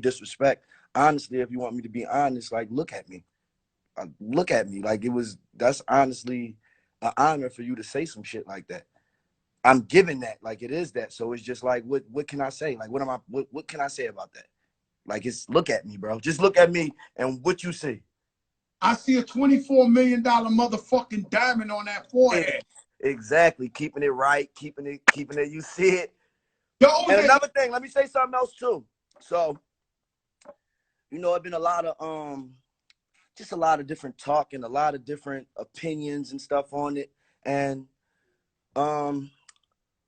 disrespect. Honestly, if you want me to be honest, like look at me. Look at me. Like that's honestly an honor for you to say some shit like that. I'm giving that, like it is that. So it's just like, what can I say? Like, what can I say about that? Like, it's look at me, bro. Just look at me and what you see. I see a $24 million motherfucking diamond on that forehead. Exactly. Keeping it right, keeping it, you see it. Yo, And another thing, let me say something else too. So, it's been a lot of just a lot of different talk and a lot of different opinions and stuff on it. And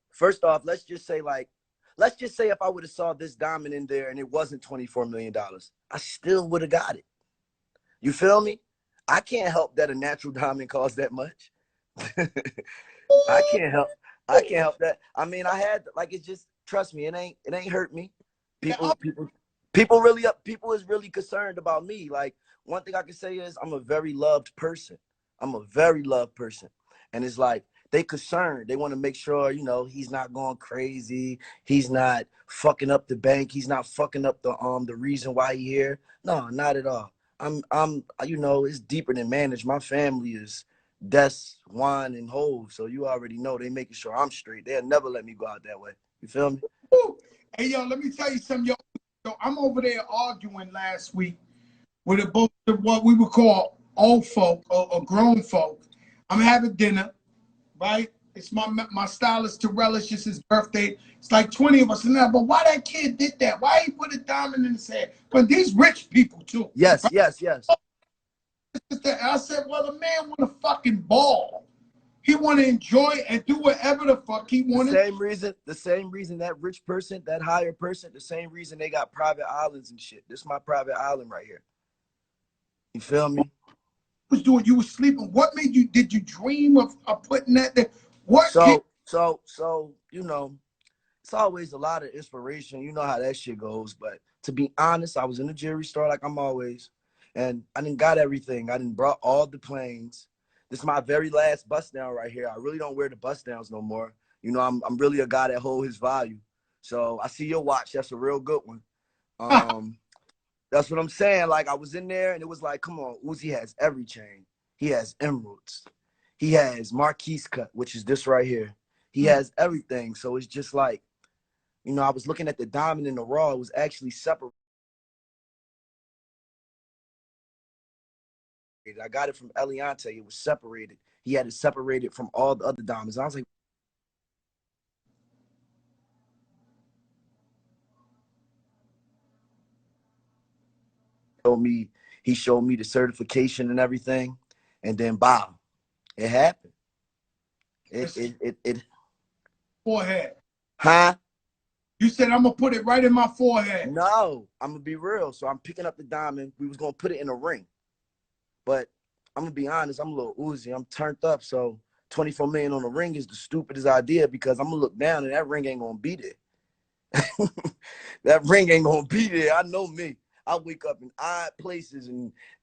first off, let's just say if I would have saw this diamond in there and it wasn't $24 million, I still would have got it. You feel me? I can't help that a natural diamond costs that much. I can't help that. I mean, I had it's just trust me, it ain't hurt me. People is really concerned about me. Like one thing I can say is I'm a very loved person. I'm a very loved person. And it's like they concerned. They want to make sure, he's not going crazy. He's not fucking up the bank. He's not fucking up the reason why he here. No, not at all. I'm it's deeper than managed. My family is Des, Juan, and Hove. So you already know they making sure I'm straight. They'll never let me go out that way. You feel me? Hey, yo, let me tell you something. Yo, I'm over there arguing last week with a bunch of what we would call old folk or grown folk. I'm having dinner, right? It's my stylist Terrell. It's just his birthday. It's like 20 of us in there. But why that kid did that? Why he put a diamond in his head? But these rich people too. Yes, right? yes. I said, well, the man want to fucking ball. He want to enjoy and do whatever the fuck he wanted. The same reason that rich person, that higher person, the same reason they got private islands and shit. This is my private island right here. You feel me? Was doing? You were sleeping. What made you? Did you dream of putting that there? What? So it's always a lot of inspiration. You know how that shit goes. But to be honest, I was in the jewelry store like I'm always, and I didn't got everything. I didn't brought all the planes. This is my very last bust down right here. I really don't wear the bust downs no more. I'm really a guy that hold his value. So I see your watch. That's a real good one. That's what I'm saying. Like I was in there and it was like, come on, Uzi has every chain. He has emeralds. He has Marquise cut, which is this right here. He has everything. So it's just like, I was looking at the diamond in the raw. It was actually separated. I got it from Eliante. It was separated. He had it separated from all the other diamonds. I was like, he showed me the certification and everything. And then, wow, it happened. It forehead. Huh? You said I'm gonna put it right in my forehead. No, I'm gonna be real. So I'm picking up the diamond. We was gonna put it in a ring. But I'm gonna be honest, I'm a little Uzi. I'm turned up. So 24 million on the ring is the stupidest idea because I'm gonna look down and that ring ain't gonna be there. That ring ain't gonna be there. I know me. I wake up in odd places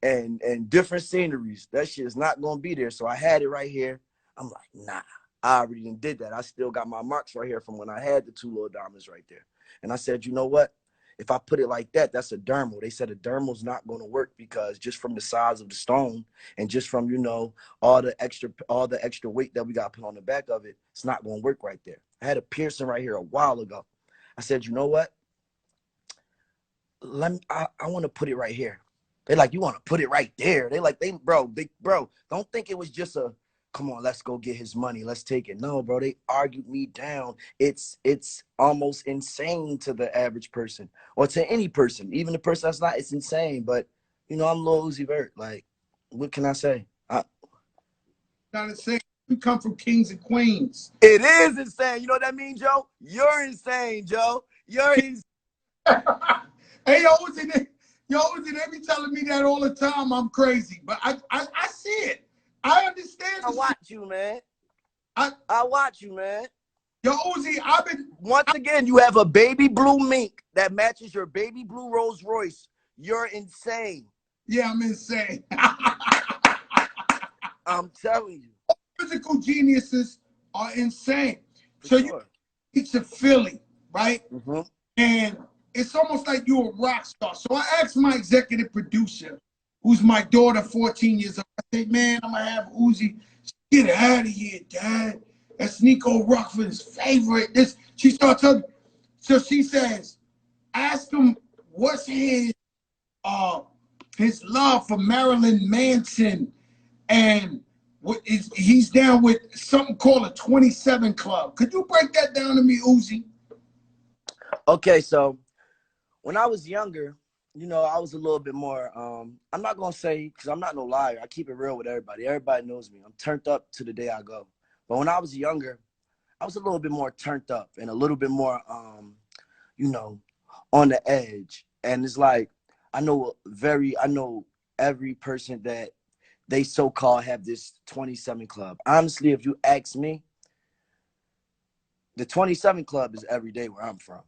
and different sceneries. That shit is not gonna be there. So I had it right here. I'm like, nah, I already did that. I still got my marks right here from when I had the two little diamonds right there. And I said, you know what? If I put it like that, that's a dermal. They said a dermal's not going to work because just from the size of the stone and just from, all the extra weight that we got put on the back of it, it's not going to work right there. I had a piercing right here a while ago. I said, you know what? I want to put it right here. They're like, you want to put it right there? They like, bro, don't think it was just a, come on, let's go get his money. Let's take it. No, bro, they argued me down. It's almost insane to the average person or to any person, even the person that's not. It's insane. But, I'm Lil Uzi Vert. Like, what can I say? Not insane. We come from kings and queens. It is insane. You know what that means, Joe? You're insane, Joe. You're insane. Hey, Uzi, they be telling me that all the time. I'm crazy. But I see it. I understand. I watch you, man. I watch you, man. Yo, Uzi, Once again, you have a baby blue mink that matches your baby blue Rolls Royce. You're insane. Yeah, I'm insane. I'm telling you. Physical geniuses are insane. For so sure. You reach to Philly, right? Mm-hmm. And it's almost like you're a rock star. So I asked my executive producer, who's my daughter, 14 years old. I said, man, I'm going to have Uzi. Get out of here, Dad. That's Nico Rockford's favorite. She starts telling me. So she says, ask him what's his love for Marilyn Manson, and he's down with something called a 27 Club. Could you break that down to me, Uzi? Okay, so when I was younger, you know, I was a little bit more, I'm not going to say, because I'm not no liar. I keep it real with everybody. Everybody knows me. I'm turned up to the day I go. But when I was younger, I was a little bit more turned up and a little bit more, you know, on the edge. And it's like, I know every person that they so-called have this 27 Club. Honestly, if you ask me, the 27 Club is every day where I'm from.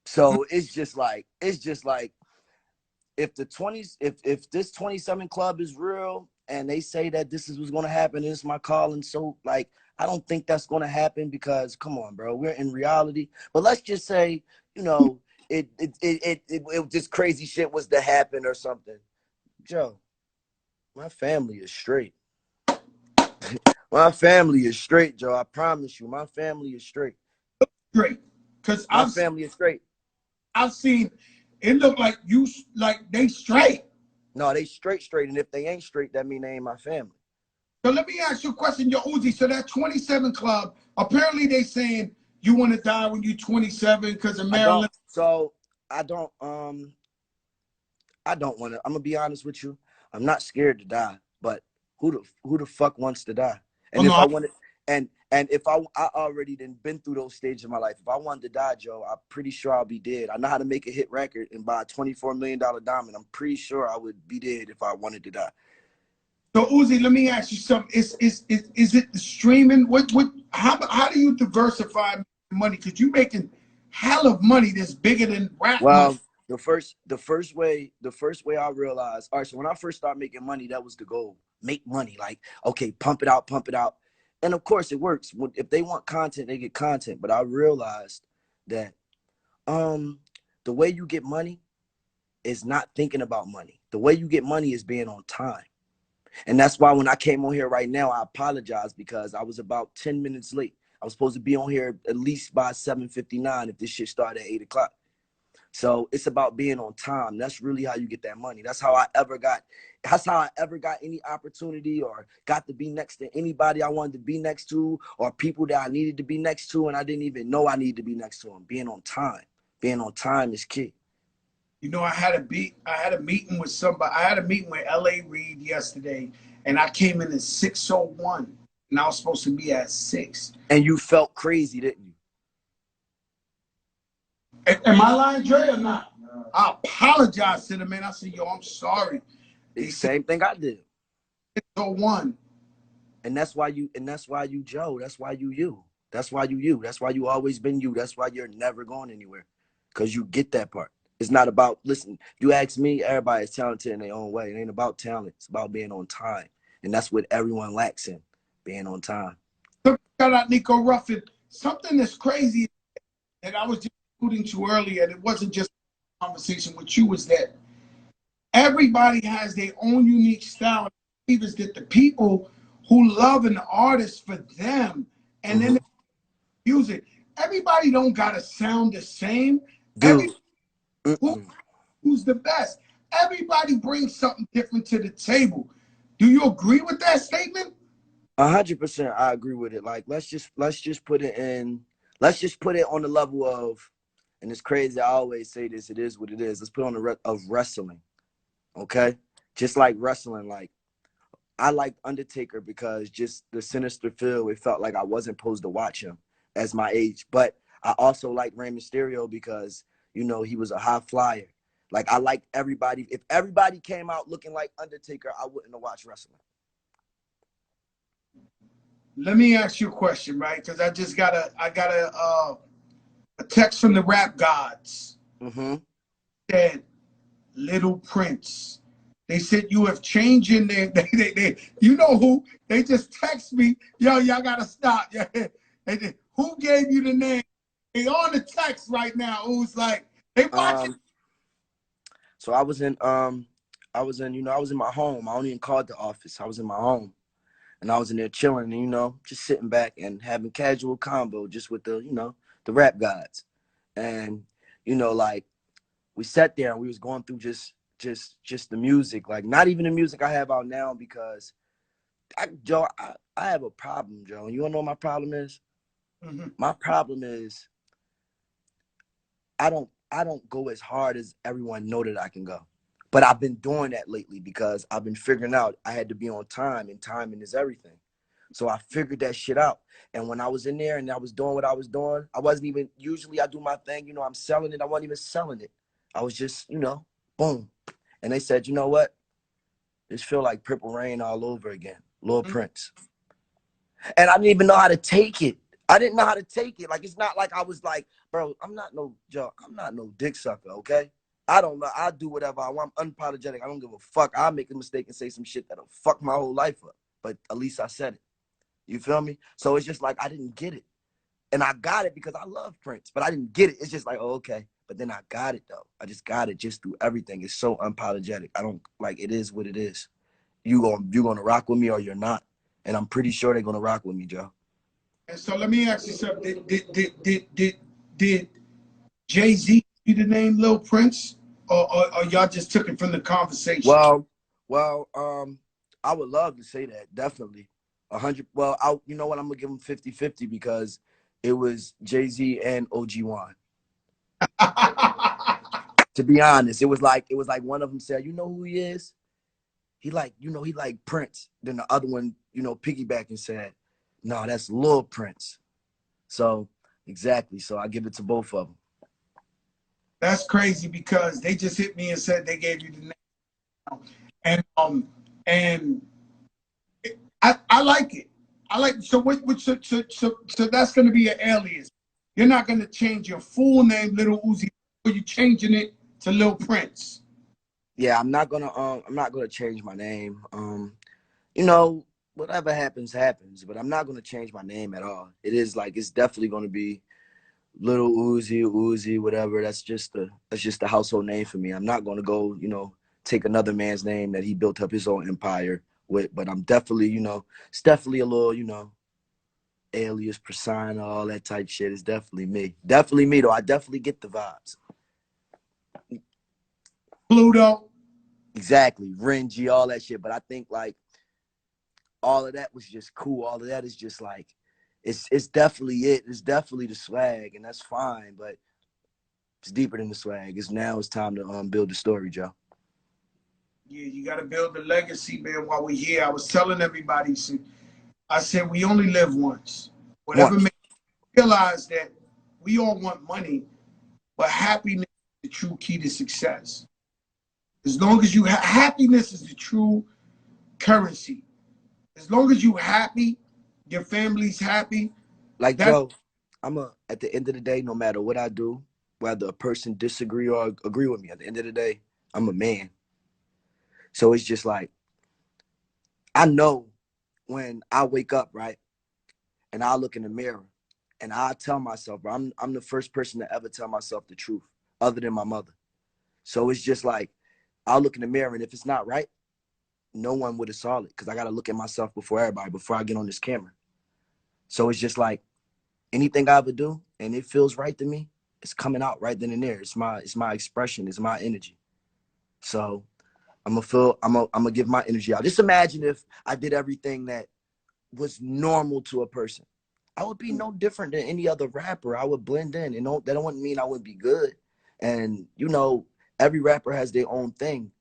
So it's just like if this 27 Club is real and they say that this is what's going to happen, and it's my calling, so like I don't think that's going to happen, because come on, bro, we're in reality. But let's just say, you know, it just crazy shit was to happen or something. Joe, my family is straight. My family is straight, Joe. I promise you, my family is straight. Straight. Because My family is straight. I've seen it look like they straight. No, they straight. And if they ain't straight, that mean they ain't my family. So let me ask you a question, yo, Uzi. So that 27 Club, apparently they saying you want to die when you're 27 because of Maryland. I don't want to. I'm gonna be honest with you. I'm not scared to die, but who the fuck wants to die? And if I wanted, and if I already been through those stages of my life. If I wanted to die, Joe, I'm pretty sure I'll be dead. I know how to make a hit record and buy a $24 million diamond. I'm pretty sure I would be dead if I wanted to die. So Uzi, let me ask you something. Is it the streaming? How do you diversify money? Because you're making hell of money that's bigger than rap money. The first way I realized, all right, so when I first started making money, that was the goal. Make money. Like, okay, pump it out. And of course it works. If they want content, they get content. But I realized that the way you get money is not thinking about money. The way you get money is being on time. And that's why when I came on here right now, I apologize, because I was about 10 minutes late. I was supposed to be on here at least by 7:59 if this shit started at 8 o'clock. So it's about being on time. That's really how you get that money. That's how I ever got any opportunity or got to be next to anybody I wanted to be next to, or people that I needed to be next to and I didn't even know I needed to be next to them. Being on time. Being on time is key. You know, I had a meeting with somebody. I had a meeting with L.A. Reid yesterday, and I came in at 6:01, and I was supposed to be at 6. And you felt crazy, didn't you? Am I lying, Dre, or not? No. I apologize to the man. I said, yo, I'm sorry. The same thing I did. 6:01. And that's why you Joe. That's why you. That's why you. That's why you always been you. That's why you're never going anywhere. Because you get that part. It's not about, listen, you ask me, everybody is talented in their own way. It ain't about talent. It's about being on time. And that's what everyone lacks in, being on time. Shout out Nico Ruffin. Something that's crazy, and I was just alluding to earlier, and it wasn't just a conversation with you, is that everybody has their own unique style. I believe is that the people who love an artist for them, and then music, everybody don't gotta sound the same. Dude. Who's the best? Everybody brings something different to the table. Do you agree with that statement? 100%, I agree with it. Like, let's just put it on the level of, and it's crazy, I always say this, it is what it is. Let's put it on the of wrestling. Okay? Just like wrestling, like, I like Undertaker because just the sinister feel, it felt like I wasn't supposed to watch him as my age. But I also like Rey Mysterio because, you know, he was a high flyer. Like, I like everybody. If everybody came out looking like Undertaker, I wouldn't have watched wrestling. Let me ask you a question, right? Because I got a text from the rap gods. Said, Little Prince. They said you have changed in there. You know who? They just text me, yo, y'all gotta stop. Who gave you the name? They on the text right now. Who's like, They watching. Um, so I was in I was in my home. I don't even call it the office. I was in my home. And I was in there chilling and, just sitting back and having casual combo just with the rap gods. And, like we sat there and we was going through just the music, like not even the music I have out now because I have a problem, Joe. You wanna know what my problem is? Mm-hmm. My problem is I don't go as hard as everyone know that I can go. But I've been doing that lately because I've been figuring out I had to be on time and timing is everything. So I figured that shit out. And when I was in there and I was doing what I was doing, I wasn't even usually I do my thing, I'm selling it. I wasn't even selling it. I was just, boom. And they said, you know what? This feel like Purple Rain all over again. Lil Mm-hmm. Prince. And I didn't even know how to take it. I didn't know how to take it. Like, it's not like I was like, bro, I'm not no Joe. I'm not no dick sucker, okay? I don't know. I do whatever I want. I'm unapologetic. I don't give a fuck. I'll make a mistake and say some shit that'll fuck my whole life up. But at least I said it. You feel me? So it's just like I didn't get it. And I got it because I love Prince, but I didn't get it. It's just like, oh, okay. But then I got it though. I just got it just through everything. It's so unapologetic. I don't like it is what it is. You gonna rock with me or you're not. And I'm pretty sure they're gonna rock with me, Joe. And so let me ask you something. Did Jay-Z give you the name Lil Prince? Or y'all just took it from the conversation? Well, I would love to say that, definitely. 100. Well, you know what? I'm gonna give him 50-50 because it was Jay-Z and OG1. To be honest, it was like one of them said, "You know who he is? He like Prince." Then the other one, piggyback and said, "No, that's Lil Prince." So exactly. So I give it to both of them. That's crazy because they just hit me and said they gave you the name. And I like it. I like so so that's gonna be an alias. You're not gonna change your full name, Little Uzi, or you changing it to Lil Prince. Yeah, I'm not gonna change my name. You know, whatever happens, happens. But I'm not gonna change my name at all. It's definitely gonna be Little Uzi, whatever. That's just the household name for me. I'm not gonna go, take another man's name that he built up his own empire with. But I'm definitely, it's definitely a little, alias, persona, all that type shit. It's definitely me. Definitely me though. I definitely get the vibes. Pluto. Exactly. Renji, all that shit. But I think like all of that was just cool. All of that is just like it's definitely it. It's definitely the swag, and that's fine. But it's deeper than the swag. It's time to build the story, Joe. Yeah, you gotta build the legacy, man, while we're here. I was telling everybody, I said we only live once. Whatever Once. makes you realize that we all want money, but happiness is the true key to success. As long as you happiness is the true currency. As long as you happy, your family's happy. Like That's Joe, at the end of the day, no matter what I do, whether a person disagree or agree with me, at the end of the day, I'm a man. So it's just like I know when I wake up, right? And I look in the mirror and I tell myself, bro, I'm the first person to ever tell myself the truth, other than my mother. So it's just like I'll look in the mirror and if it's not right, no one would have saw it because I gotta look at myself before everybody, before I get on this camera. So it's just like anything I ever do and it feels right to me, it's coming out right then and there. It's my expression, it's my energy. So I'm gonna give my energy out. Just imagine if I did everything that was normal to a person. I would be no different than any other rapper. I would blend in. And that don't mean I wouldn't be good. And every rapper has their own thing,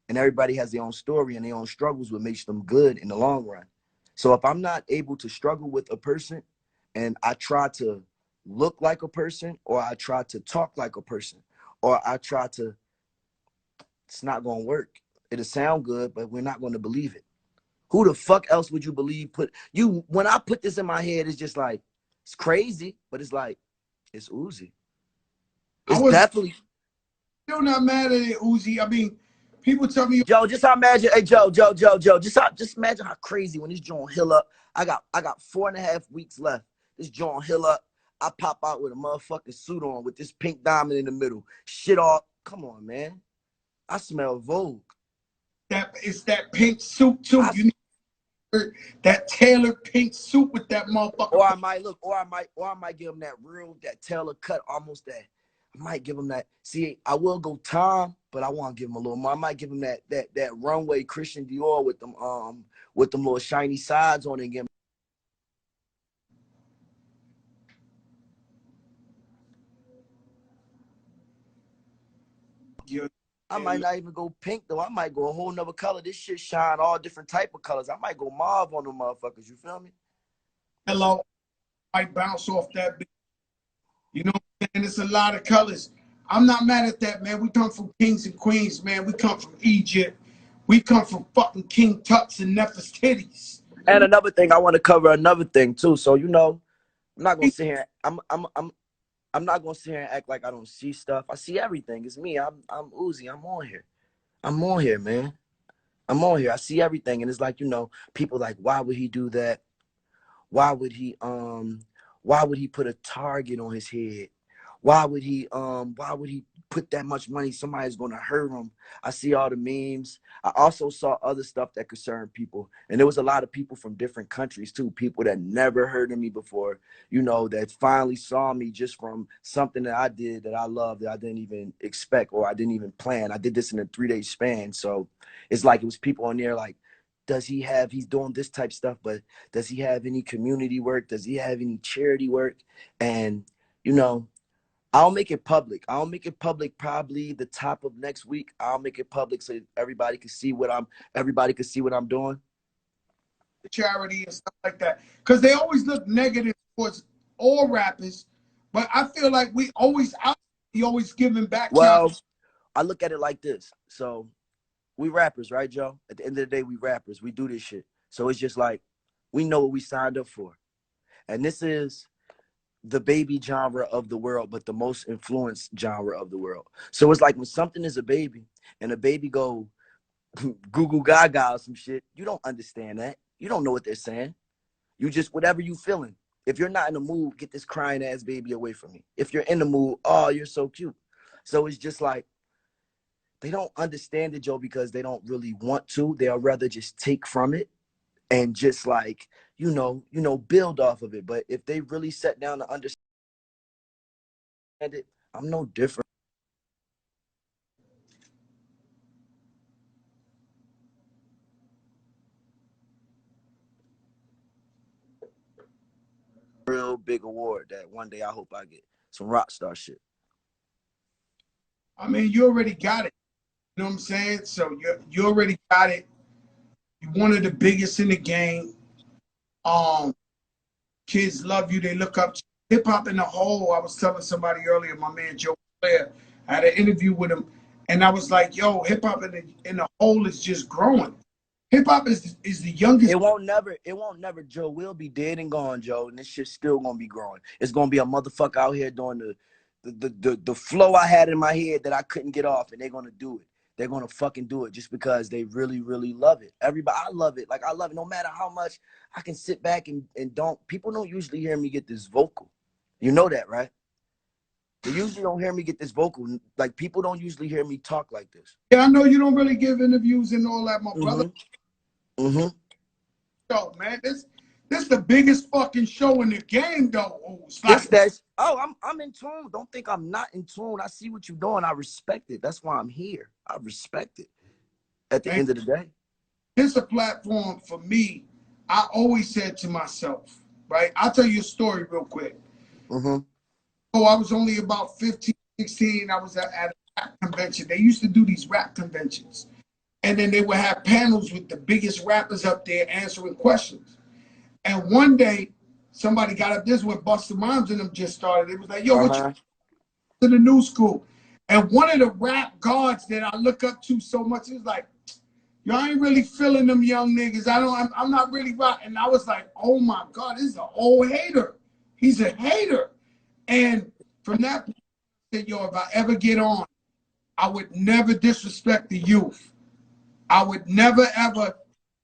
and everybody has their own story and their own struggles, what makes them good in the long run. So if I'm not able to struggle with a person, and I try to look like a person, or I try to talk like a person, or I try to, it's not gonna work. It'll sound good, but we're not gonna believe it. Who the fuck else would you believe put you when I put this in my head, it's just like it's crazy, but it's like it's Uzi. I It's was definitely still not mad at it, Uzi. I mean, people tell me Joe. Just imagine, hey Joe. Just imagine how crazy when this joint hill up. I got 4.5 weeks left. This joint hill up. I pop out with a motherfucking suit on with this pink diamond in the middle. Shit all, come on, man. I smell Vogue. That it's that pink suit too. I, You need that tailored pink suit with that motherfucker. or I might look, or I might give him that real, that tailor cut, almost that. I might give him that. See, I will go Tom, but I want to give him a little more. I might give him that runway Christian Dior with them little shiny sides on it again. Yeah, I might not even go pink though. I might go a whole nother color. This shit shine all different type of colors. I might go mauve on them motherfuckers. You feel me? hello, might bounce off that. You know what I'm saying? It's a lot of colors. I'm not mad at that, man. We come from kings and queens, man. We come from Egypt. We come from fucking King Tuts and Nefertiti's. And another thing, I want to cover another thing too. So you know, I'm not gonna sit here. I'm not gonna sit here and act like I don't see stuff. I see everything. It's me. I'm Uzi. I'm on here. I'm on here, man. I'm on here. I see everything, and it's like, you know, people like, why would he do that? Why would he put a target on his head? Why would he put that much money? Somebody's gonna hurt him. I see all the memes. I also saw other stuff that concerned people. And there was a lot of people from different countries too, people that never heard of me before, you know, that finally saw me just from something that I did that I loved, that I didn't even expect or I didn't even plan. I did this in a 3-day span. So it's like it was people on there like, he's doing this type of stuff, but does he have any community work? Does he have any charity work? And, you know, I'll make it public. I'll make it public probably the top of next week. I'll make it public so everybody can see what I'm doing. Charity and stuff like that. Because they always look negative towards all rappers. But I feel like we always giving back. Well, I look at it like this. So we rappers, right, Joe? At the end of the day, we rappers. We do this shit. So it's just like, we know what we signed up for. And this is the baby genre of the world, but the most influenced genre of the world. So it's like when something is a baby and a baby go goo goo gaga or some shit, you don't understand that. You don't know what they're saying. You just, whatever you feeling. If you're not in the mood, get this crying ass baby away from me. If you're in the mood, oh, you're so cute. So it's just like, they don't understand it, Joe, because they don't really want to. They'll rather just take from it and just like, you know, build off of it. But if they really sat down to understand it, I'm no different. Real big award that one day I hope I get. Some rock star shit. I mean, you already got it. You know what I'm saying? So you already got it. You're one of the biggest in the game. Kids love you. They look up to hip hop in the whole. I was telling somebody earlier, my man Joe Blair, I had an interview with him, and I was like, yo, hip hop in the whole is just growing. Hip hop is the youngest. It won't never, Joe. We'll be dead and gone, Joe, and this shit's still gonna be growing. It's gonna be a motherfucker out here doing the flow I had in my head that I couldn't get off, and they're gonna do it. They're gonna fucking do it just because they really, really love it. Everybody, I love it. Like, I love it no matter how much I can sit back and people don't usually hear me get this vocal. You know that, right? They usually don't hear me get this vocal. Like, people don't usually hear me talk like this. Yeah, I know you don't really give interviews and all that, my brother. Mm-hmm. Yo, man, this the biggest fucking show in the game, though. I'm in tune. Don't think I'm not in tune. I see what you're doing. I respect it. That's why I'm here. I respect it. At the end of the day, it's a platform for me. I always said to myself, right? I'll tell you a story real quick. Mm-hmm. Oh, I was only about 15, 16. I was at a rap convention. They used to do these rap conventions. And then they would have panels with the biggest rappers up there answering questions. And one day, somebody got up. This is when Busta Rhymes and them just started. It was like, yo, what you to the new school? And one of the rap gods that I look up to so much is like, yo, I ain't really feeling them young niggas. I'm not really rock. And I was like, oh my God, this is an old hater. He's a hater. And from that point, I said, yo, if I ever get on, I would never disrespect the youth. I would never, ever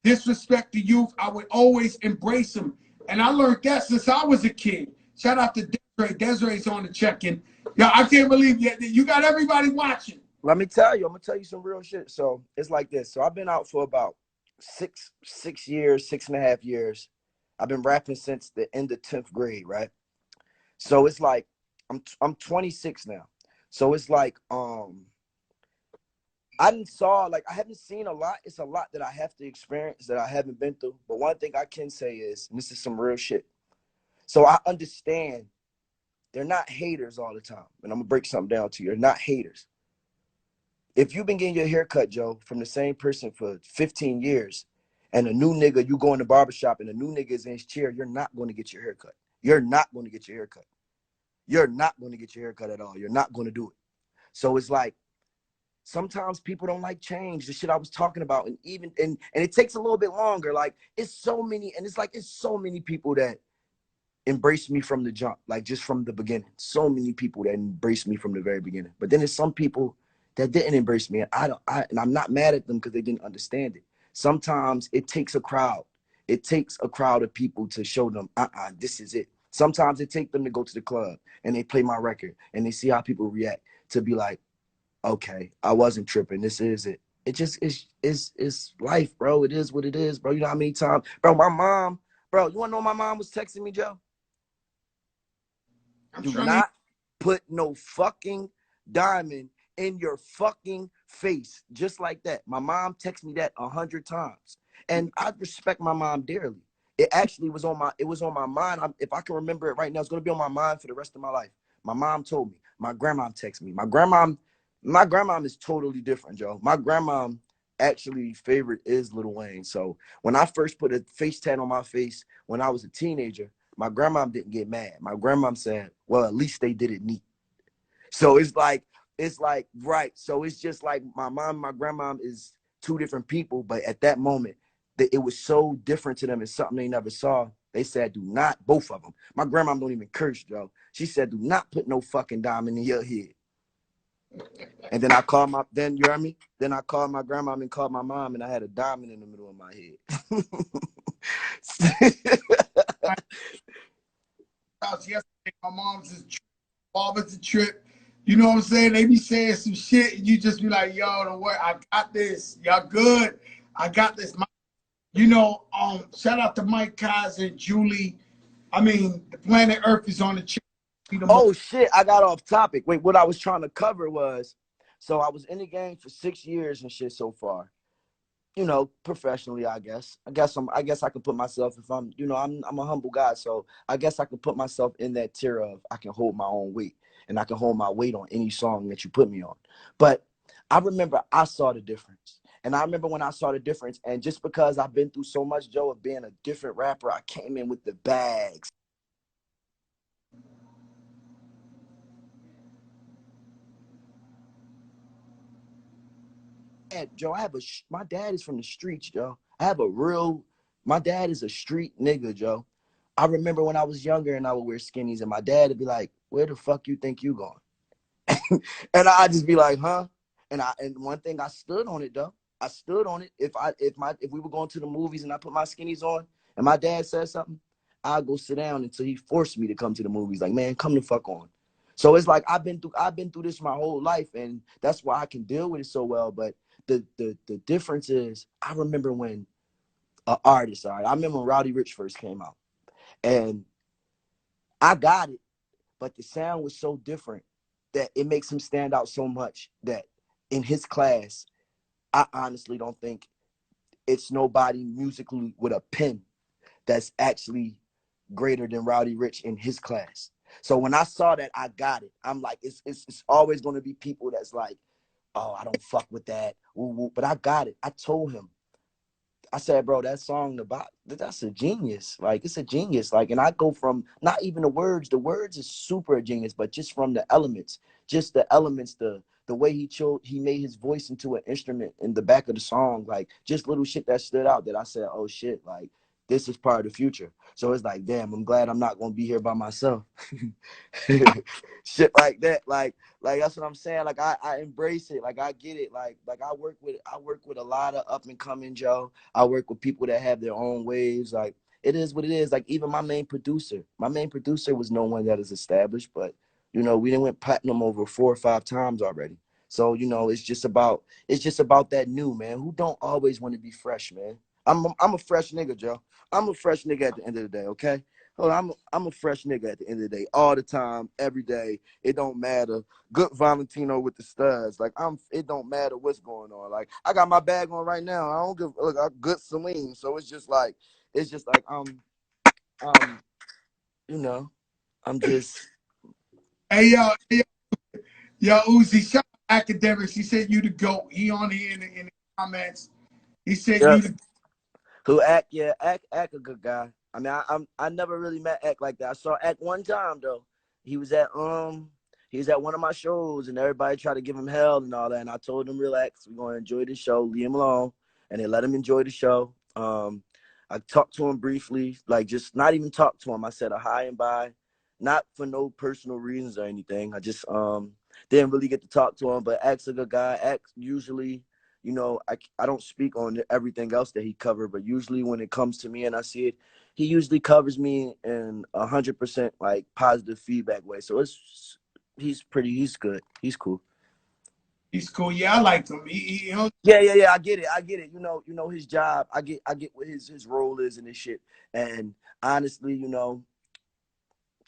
disrespect the youth. I would always embrace them. And I learned that since I was a kid. Shout out to Desiree. Desiree's on the check-in. Yeah, I can't believe you got everybody watching. Let me tell you, I'm gonna tell you some real shit. So it's like this. So I've been out for about six years, 6.5 years. I've been rapping since the end of 10th grade, right? So it's like I'm 26 now. So it's like I didn't saw like I haven't seen a lot. It's a lot that I have to experience that I haven't been through. But one thing I can say is, and this is some real shit. So I understand they're not haters all the time. And I'm gonna break something down to you. They're not haters. If you've been getting your hair cut, Joe, from the same person for 15 years, and a new nigga, you go in the barbershop and a new nigga is in his chair, you're not going to get your hair cut. You're not going to get your hair cut. You're not going to get your hair cut at all. You're not going to do it. So it's like sometimes people don't like change, the shit I was talking about, and even and it takes a little bit longer. Like it's so many, and it's so many people that embraced me from the jump, like just from the beginning. So many people that embraced me from the very beginning. But then there's some people that didn't embrace me, and I'm not mad at them because they didn't understand it. Sometimes it takes a crowd. It takes a crowd of people to show them, this is it. Sometimes it takes them to go to the club and they play my record and they see how people react to be like, okay, I wasn't tripping. This is it. It just is life, bro. It is what it is, bro. You know how many times, bro, my mom, bro, you wanna know my mom was texting me, Joe? Do not put no fucking diamond in your fucking face. Just like that. My mom texted me that 100 times. And I respect my mom dearly. It actually was on my mind. If I can remember it right now, it's gonna be on my mind for the rest of my life. My mom told me. My grandma texted me. My grandma is totally different, Joe. My grandma actually favorite is Lil Wayne. So when I first put a face tat on my face when I was a teenager, my grandma didn't get mad. My grandma said, well, at least they did it neat. So it's like, right. So it's just like my mom, my grandma is two different people. But at that moment, it was so different to them. It's something they never saw. They said, do not, both of them. My grandma don't even curse, Joe. She said, do not put no fucking diamond in your head. And then then you heard me? Then I called my grandma and called my mom, and I had a diamond in the middle of my head. Yesterday, my mom's a trip, father's a trip. You know what I'm saying? They be saying some shit, and you just be like, "Yo, don't worry, I got this. Y'all good? I got this." You know, shout out to Mike Kaiser, Julie. I mean, the planet Earth is on the chip. Oh shit! I got off topic. Wait, what I was trying to cover was, so I was in the game for 6 years and shit so far. You know, professionally, I guess. I guess I can put myself, if I'm a humble guy, so I guess I can put myself in that tier of I can hold my own weight and I can hold my weight on any song that you put me on. But I remember I saw the difference. And I remember when I saw the difference, and just because I've been through so much, Joe, of being a different rapper, I came in with the bags. Joe, my dad is from the streets, Joe. My dad is a street nigga, Joe. I remember when I was younger and I would wear skinnies and my dad would be like, where the fuck you think you going? And I'd just be like, huh? And one thing I stood on it though. I stood on it. If we were going to the movies and I put my skinnies on and my dad said something, I'd go sit down until he forced me to come to the movies. Like, man, come the fuck on. So it's like I've been through this my whole life, and that's why I can deal with it so well. But the difference is I remember when I remember when Rowdy Rich first came out. And I got it, but the sound was so different that it makes him stand out so much that in his class, I honestly don't think it's nobody musically with a pen that's actually greater than Rowdy Rich in his class. So when I saw that, I got it. I'm like, it's always going to be people that's like, oh, I don't fuck with that. Woo, woo. But I got it. I told him, I said, bro, that song about that's a genius. Like, it's a genius. Like, and I go from not even the words is super genius, but just from the elements, the way he made his voice into an instrument in the back of the song, like just little shit that stood out that I said, oh shit, like this is part of the future. So it's like, damn, I'm glad I'm not gonna be here by myself. Shit like that. Like that's what I'm saying. Like I embrace it. Like I get it. Like I work with a lot of up and coming, Joe. I work with people that have their own waves. Like it is what it is. Like even my main producer was no one that is established, but you know, we didn't went platinum over 4 or 5 times already. So, you know, it's just about that new, man. Who don't always want to be fresh, man? I'm a fresh nigga, Joe. I'm a fresh nigga at the end of the day, okay? Hold on, I'm a fresh nigga at the end of the day, all the time, every day. It don't matter. Good Valentino with the studs. Like it don't matter what's going on. Like I got my bag on right now. I don't give look, I good Celine. So it's just like you know, I'm just Hey yo, Uzi, shout out academics. He said you the GOAT. He on here in the comments. He said yeah. you the Who Act? Yeah, Act a good guy. I mean, I never really met Act like that. I saw Act one time though. He was at he was at one of my shows and everybody tried to give him hell and all that. And I told him, relax, we're gonna enjoy the show, leave him alone. And they let him enjoy the show. I talked to him briefly, like just not even talk to him. I said a hi and bye, not for no personal reasons or anything. I just didn't really get to talk to him, but Act's a good guy. Act usually, you know, I don't speak on everything else that he covered, but usually when it comes to me and I see it, he usually covers me in 100% like positive feedback way. So he's good. He's cool. he's cool. Yeah, I like him. You know, Yeah. I get it. You know his job. I get what his role is and his shit. And honestly, you know,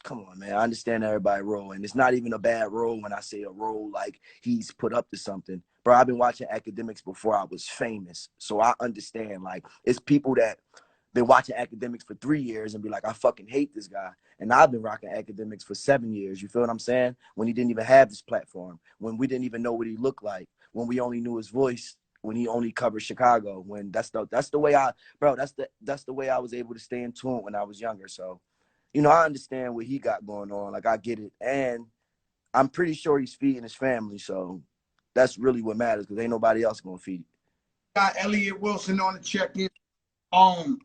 come on, man. I understand everybody role, and it's not even a bad role when I say a role like he's put up to something. Bro, I've been watching academics before I was famous, so I understand. Like, it's people that been watching academics for 3 years and be like, I fucking hate this guy. And I've been rocking academics for 7 years. You feel what I'm saying? When he didn't even have this platform, when we didn't even know what he looked like, when we only knew his voice, when he only covered Chicago, when that's the way that's the way I was able to stay in tune when I was younger. So, you know, I understand what he got going on. Like I get it. And I'm pretty sure he's feeding his family. So that's really what matters because ain't nobody else gonna feed it. got Elliot Wilson on the check-in. Um,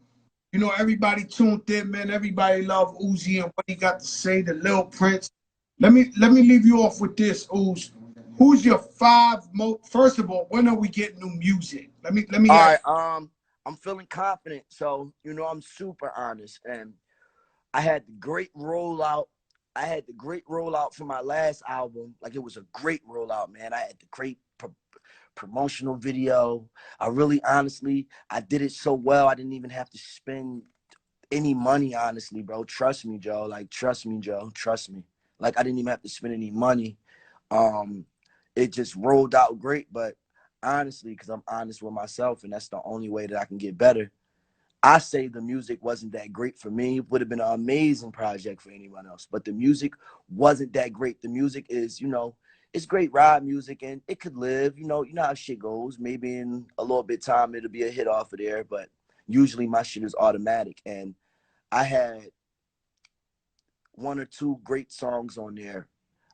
you know, everybody tuned in, man. Everybody love Uzi and what he got to say, the Lil Prince. Let me leave you off with this, Uz. Who's your five most? First of all, when are we getting new music? Let me All ask. right. I'm feeling confident. So, you know, I'm super honest. And I had the great rollout. I had the great rollout for my last album. Like it was a great rollout, man. I had the great promotional video. I really honestly, I did it so well. I didn't even have to spend any money, honestly, bro. Trust me, Joe. Like, trust me, Joe. Trust me. Like, I didn't even have to spend any money. Um, it just rolled out great. But honestly, because I'm honest with myself, and that's the only way that I can get better. I say the music wasn't that great for me. It would have been an amazing project for anyone else, but the music wasn't that great. The music is, you know, it's great ride music and it could live. You know how shit goes. Maybe in a little bit time it'll be a hit off of there, but usually my shit is automatic. And I had one or two great songs on there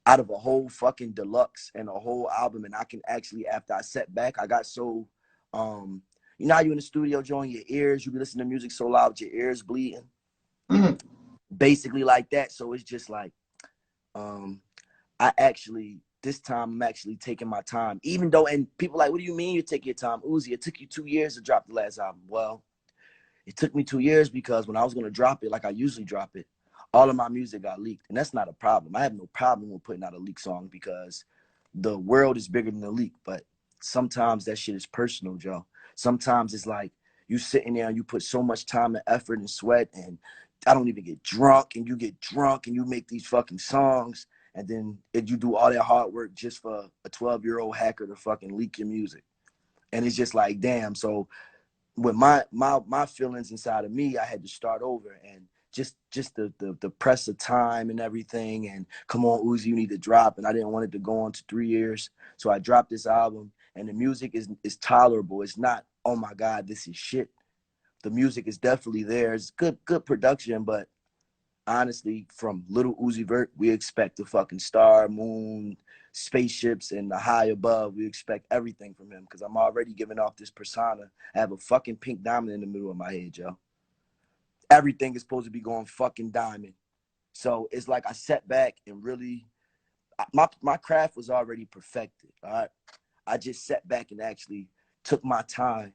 out of a whole fucking deluxe and a whole album. And I can actually, after I sat back, I got so you know how you in the studio, Joe, your ears, you be listening to music so loud, your ears bleeding. Mm, Basically like that. So it's just like, um, I actually this time I'm actually taking my time. Even though, and people like, what do you mean you take your time? Uzi, it took you 2 years to drop the last album. Well, it took me 2 years because when I was gonna drop it, like I usually drop it, all of my music got leaked. And that's not a problem. I have no problem with putting out a leak song because the world is bigger than the leak. But sometimes that shit is personal, Joe. Sometimes it's like you sitting there and you put so much time and effort and sweat and I don't even get drunk and you get drunk and you make these fucking songs and then you do all that hard work just for a 12-year-old hacker to fucking leak your music. And it's just like, damn. So with my feelings inside of me, I had to start over and just the press of time and everything. And come on, Uzi, you need to drop. And I didn't want it to go on to 3 years, so I dropped this album. And the music is tolerable. It's not, oh my god, this is shit. The music is definitely there. It's good production, but honestly, from Little Uzi Vert, we expect the fucking star, moon, spaceships, and the high above. We expect everything from him because I'm already giving off this persona. I have a fucking pink diamond in the middle of my head, Joe. Everything is supposed to be going fucking diamond. So it's like I sat back and really, my craft was already perfected. All right, I just sat back and actually took my time.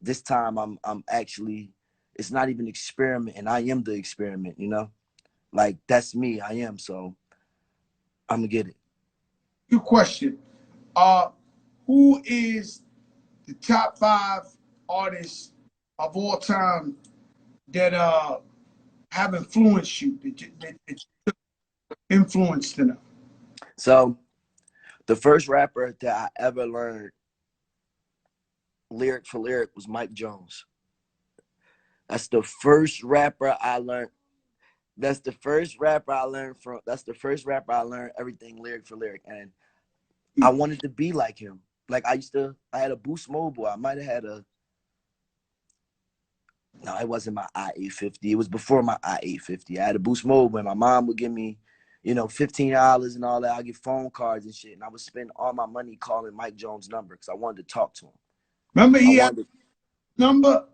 This time I'm actually it's not even experiment, and I am the experiment, you know? Like that's me, I am, so I'm gonna get it. Good question. Uh, who is the top 5 artists of all time that have influenced you, that influenced in them? So the first rapper that I ever learned lyric for lyric was Mike Jones. That's the first rapper I learned. That's the first rapper I learned from. That's the first rapper I learned everything lyric for lyric, and I wanted to be like him. Like I had a Boost Mobile. I might have had a. No, it wasn't my i850. It was before my i850. I had a Boost Mobile, and my mom would give me, $15 and all that. I get phone cards and shit, and I would spend all my money calling Mike Jones' number because I wanted to talk to him. Remember, I he had wanted. a number.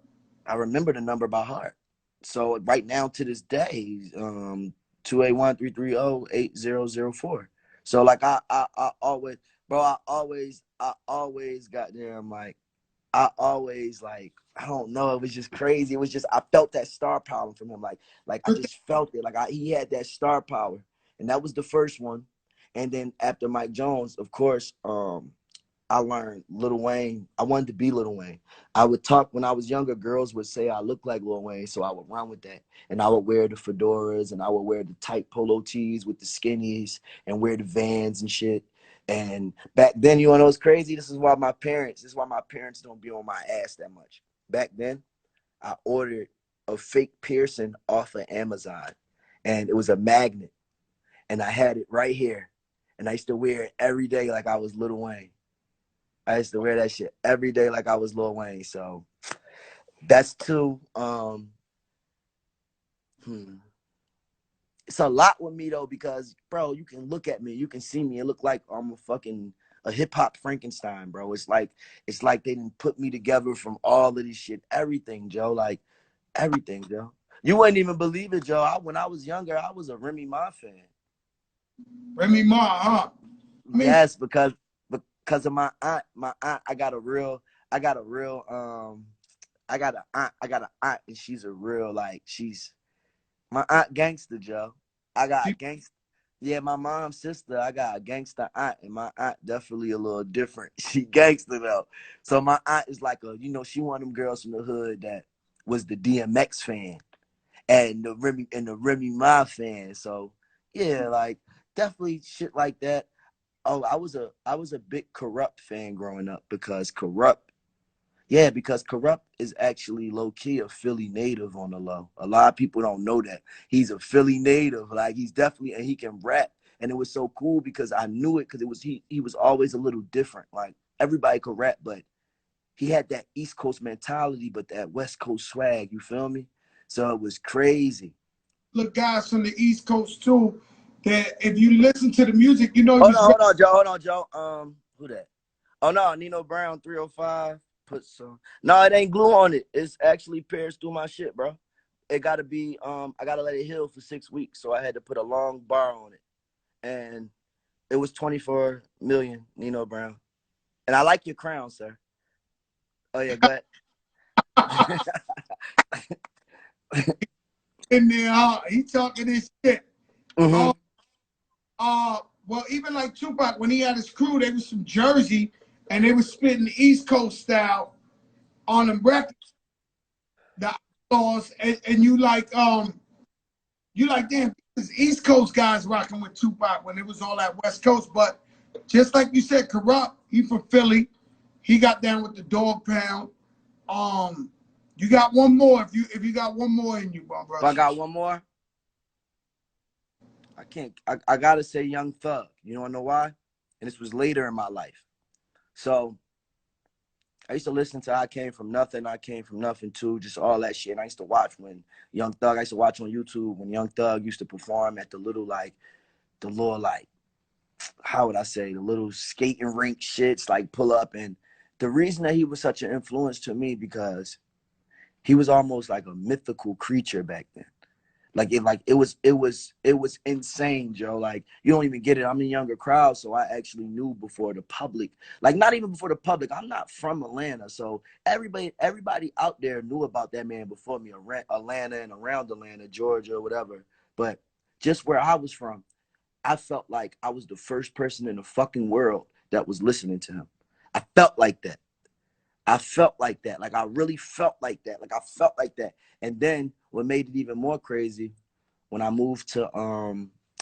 I remember the number by heart. So right now to this day, 281-330-8004. So like I always, bro, I always got there. I'm like, I always like, I don't know. It was just crazy. It was just I felt that star power from him. Like I just felt it. Like he had that star power, and that was the first one. And then after Mike Jones, of course, I learned Lil Wayne. I wanted to be Lil Wayne. I would talk when I was younger. Girls would say I look like Lil Wayne, so I would run with that. And I would wear the fedoras, and I would wear the tight polo tees with the skinnies, and wear the Vans and shit. And back then, you know what's crazy? This is why my parents don't be on my ass that much. Back then, I ordered a fake piercing off of Amazon, and it was a magnet, and I had it right here, and I used to wear it every day like I was Lil Wayne. I used to wear that shit every day like I was Lil Wayne. So that's two. It's a lot with me though because, bro, you can look at me, you can see me, it look like I'm a hip hop Frankenstein, bro. It's like they didn't put me together from all of this shit, everything, Joe. Like everything, Joe. You wouldn't even believe it, Joe. When I was younger, I was a Remy Ma fan. Remy Ma, huh? I mean, Yes, because of my aunt. My aunt, I got a real I got an aunt, and she's a real, like, she's my aunt gangster, Joe. I got a she, gangster. Yeah, my mom's sister, I got a gangster aunt, and my aunt definitely a little different. She gangster though. So my aunt is like she one of them girls from the hood that was the DMX fan and the Remy Ma fan. So yeah, like definitely shit like that. Oh, I was a big Corrupt fan growing up because Corrupt is actually low key a Philly native on the low. A lot of people don't know that. He's a Philly native. Like he's definitely, and he can rap. And it was so cool because I knew it because he was always a little different. Like everybody could rap, but he had that East Coast mentality, but that West Coast swag, you feel me? So it was crazy. look, guys from the East Coast too. That if you listen to the music, you know he Hold was. on, hold on, Joe. Hold on, Joe. Who that? Oh no, Nino Brown 305. Put some. No, it ain't glue on it. It's actually pierced through my shit, bro. It gotta be. I gotta let it heal for 6 weeks, so I had to put a long bar on it, and it was 24 million. Nino Brown, and I like your crown, sir. Oh yeah, go ahead. In there, he talking this shit. hmm Uh, well, even like Tupac, when he had his crew, they was from Jersey, and they was spitting the East Coast style on them records, the outlaws, and you like, damn, this East Coast guys rocking with Tupac when it was all that West Coast. But just like you said, Corrupt, he from Philly, he got down with the Dog Pound. Um, you got one more if you got one more in you, my If I brother. got one more, I can't. I gotta say Young Thug. You don't know why? And this was later in my life. So I used to listen to I Came From Nothing too, just all that shit. And I used to watch when Young Thug, I used to watch on YouTube when Young Thug used to perform at the little, like, how would I say, the little skating rink shits, like pull up. And the reason that he was such an influence to me because he was almost like a mythical creature back then. It was insane, Joe. Like, you don't even get it. I'm in a younger crowd, so I actually knew before the public. Like, not even before the public. I'm not from Atlanta, so everybody out there knew about that man before me. Atlanta and around Atlanta, Georgia, whatever. But just where I was from, I felt like I was the first person in the fucking world that was listening to him. I felt like that. I felt like that. Like, I really felt like that. Like, I felt like that. And then what made it even more crazy, when I moved to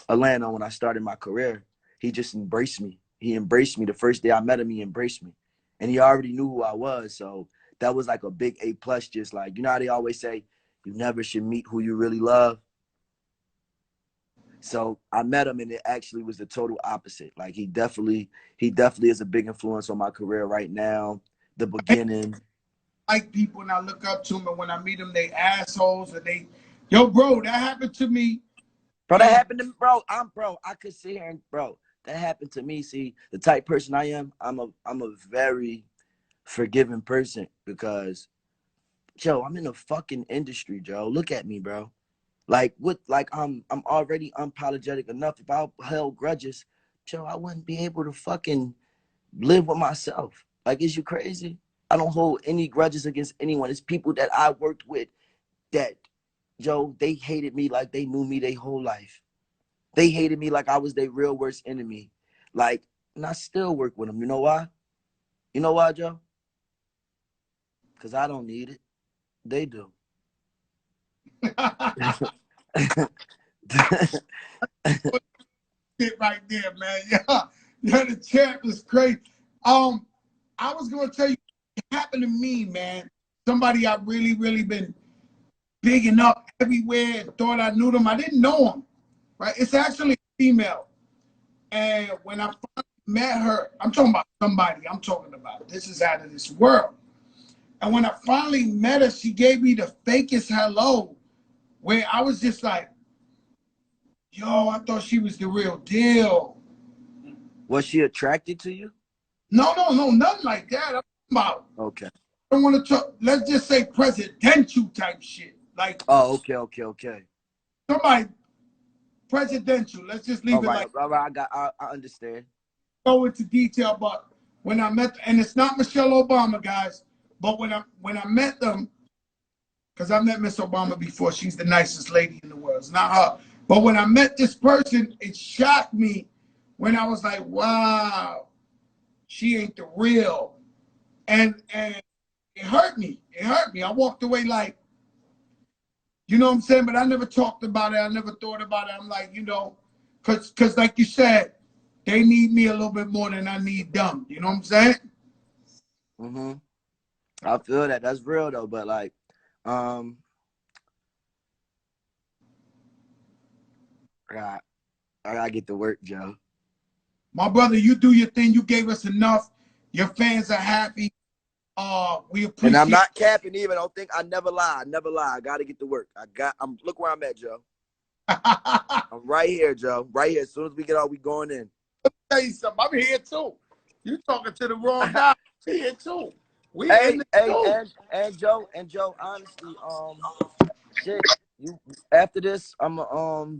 Atlanta, when I started my career, he just embraced me. He embraced me the first day I met him. He embraced me, and he already knew who I was. So that was like a big A plus. Just like, you know how they always say, you never should meet who you really love. So I met him, and it actually was the total opposite. Like, he definitely is a big influence on my career right now. The beginning. Like people, and I look up to them, and when I meet them, they assholes, and they, yo, bro, that happened to me. Bro, that And happened to me, bro. I could sit here and, bro, that happened to me. See, the type person I am, I'm a very forgiving person because, Joe, I'm in the fucking industry, Joe. Look at me, bro. Like, I'm already unapologetic enough. If I held grudges, Joe, I wouldn't be able to fucking live with myself. Like, is you crazy? I don't hold any grudges against anyone. It's people that I worked with that, Joe, they hated me like they knew me their whole life. They hated me like I was their real worst enemy. Like, and I still work with them. You know why? You know why, Joe? Because I don't need it. They do. shit right there, man. Yeah, yeah, the champ is crazy. Um, I was gonna tell you, it happened to me, man. Somebody I really, really been bigging up everywhere and thought I knew them. I didn't know him, right? It's actually a female. And when I finally met her, I'm talking about somebody. I'm talking about this is out of this world. And when I finally met her, she gave me the fakest hello, where I was just like, yo, I thought she was the real deal. Was she attracted to you? No, no, no, nothing like that. I'm about, Okay. I don't want to talk, let's just say presidential type shit. Like Oh, okay, okay, okay. somebody presidential. Let's just All leave it right, like, all right. I understand. go into detail. But when I met, and it's not Michelle Obama, guys, but when I met them, because I met Miss Obama before, she's the nicest lady in the world. It's not her. But when I met this person, it shocked me when I was like, wow, she ain't the real. And it hurt me. It hurt me. I walked away like, you know what I'm saying? But I never talked about it. I never thought about it. I'm like, because like you said, they need me a little bit more than I need them. You know what I'm saying? Mm-hmm. I feel that. That's real though. But like, um, I got, I gotta get to work, Joe. My brother, you do your thing. You gave us enough. Your fans are happy. We And I'm appreciate not capping either. Don't think I never lie. I never lie. I gotta get to work. I'm look where I'm at, Joe. it. I'm right here, Joe. Right here. As soon as we get out, we going in. Tell you something. I'm here too. You talking to the wrong guy. I'm here too. We in Hey, it hey, too. and Joe, honestly, shit, you after this, I'ma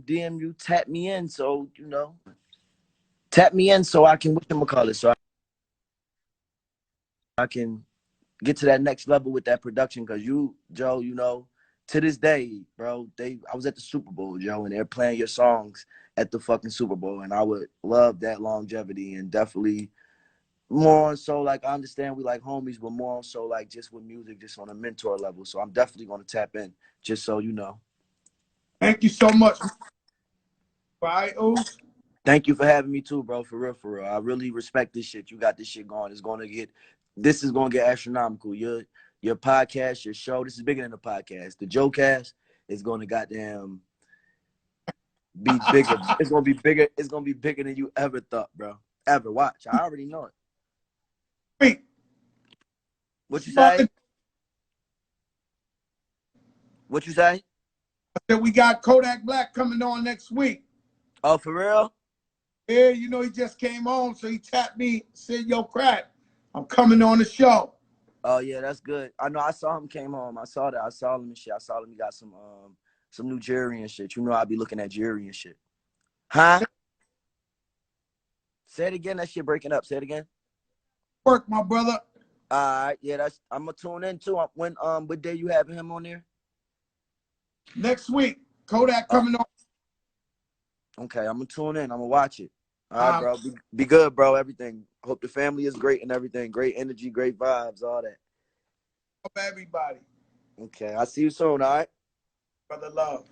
DM you, tap me in, so tap me in so I can whatchamacallit, so I can get to that next level with that production. Cause you, Joe, to this day, bro, I was at the Super Bowl, Joe, and they're playing your songs at the fucking Super Bowl, and I would love that longevity and definitely more so like I understand we like homies, but more so like just with music, just on a mentor level. So I'm definitely gonna tap in, just so you know. Thank you so much. Right, Oos? Thank you for having me too, bro. For real, for real. I really respect this shit. You got this shit going. This is gonna get astronomical. Your podcast, your show. This is bigger than the podcast. The Joe Cast is gonna goddamn be bigger. It's gonna be bigger. It's gonna be bigger than you ever thought, bro. Ever. Watch. I already know it. Wait, What you I say? What you say? said we got Kodak Black coming on next week. Oh, for real? Yeah, he just came home, so he tapped me, said, yo, Crack, I'm coming on the show. Oh yeah, that's good. I know. I saw him came home. I saw that. I saw him and shit. I saw him. He got some some new jewelry and shit. You know I be looking at jewelry and shit. Huh? Say it again. That shit breaking up. Say it again. Work, my brother. All right, yeah, I'm gonna tune in too. When what day you having him on there? Next week, Kodak Oh, coming on. okay, I'm gonna tune in. I'm gonna watch it. All right, Uh, bro. Be good, bro. Everything. Hope the family is great and everything. Great energy, great vibes, all that. everybody. Okay, I'll see you soon. All right. Brother love.